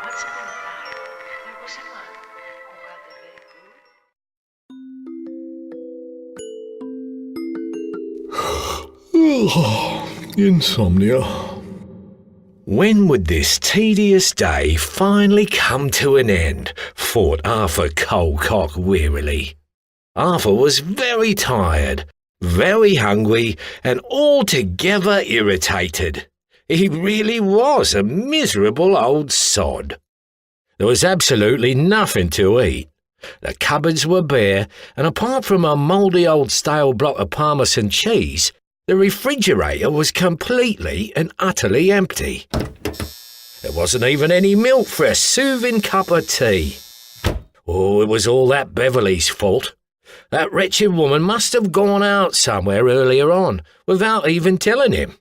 Once upon a time, there was a man who had a very good... Insomnia. When would this tedious day finally come to an end? Thought Arthur Coalcock wearily. Arthur was very tired, very hungry, and altogether irritated. He really was a miserable old sod. There was absolutely nothing to eat. The cupboards were bare, and apart from a mouldy old stale block of Parmesan cheese, the refrigerator was completely and utterly empty. There wasn't even any milk for a soothing cup of tea. Oh, it was all that Beverly's fault. That wretched woman must have gone out somewhere earlier on, without even telling him.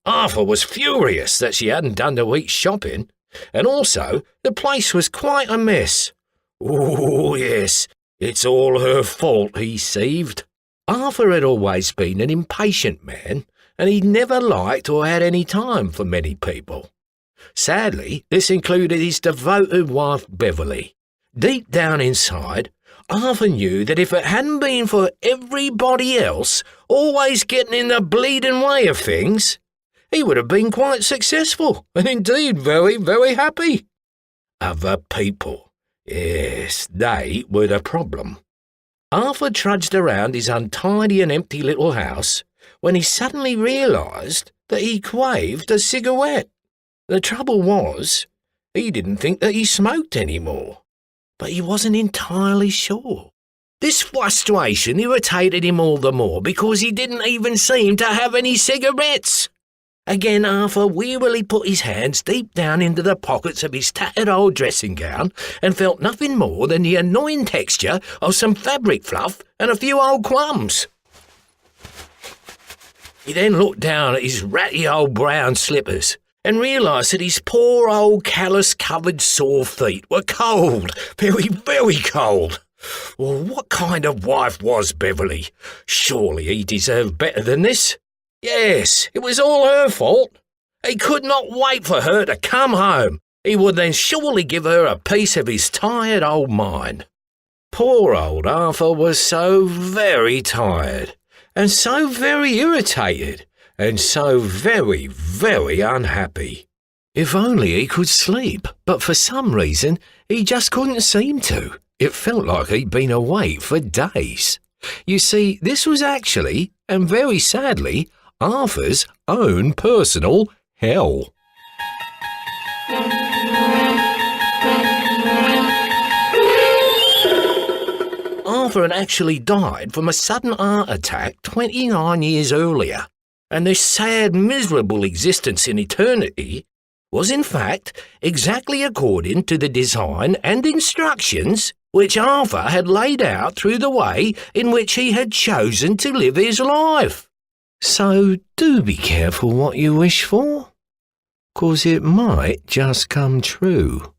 Arthur was furious that she hadn't done the week's shopping, and also the place was quite a mess. Oh, yes, it's all her fault, he seethed. Arthur had always been an impatient man, and he'd never liked or had any time for many people. Sadly, this included his devoted wife Beverly. Deep down inside, Arthur knew that if it hadn't been for everybody else always getting in the bleeding way of things, he would have been quite successful, and indeed very, very happy. Other people, yes, they were the problem. Arthur trudged around his untidy and empty little house when he suddenly realised that he craved a cigarette. The trouble was, he didn't think that he smoked anymore, but he wasn't entirely sure. This frustration irritated him all the more because he didn't even seem to have any cigarettes. Again, Arthur wearily put his hands deep down into the pockets of his tattered old dressing gown and felt nothing more than the annoying texture of some fabric fluff and a few old crumbs. He then looked down at his ratty old brown slippers and realised that his poor old callus-covered sore feet were cold, very, very cold. Well, what kind of wife was Beverly? Surely he deserved better than this. Yes, it was all her fault. He could not wait for her to come home. He would then surely give her a piece of his tired old mind. Poor old Arthur was so very tired, and so very irritated, and so very, very unhappy. If only he could sleep, but for some reason he just couldn't seem to. It felt like he'd been awake for days. You see, this was actually, and very sadly, Arthur's own personal hell. Arthur had actually died from a sudden heart attack 29 years earlier, and this sad, miserable existence in eternity was in fact exactly according to the design and instructions which Arthur had laid out through the way in which he had chosen to live his life. So do be careful what you wish for, 'cause it might just come true.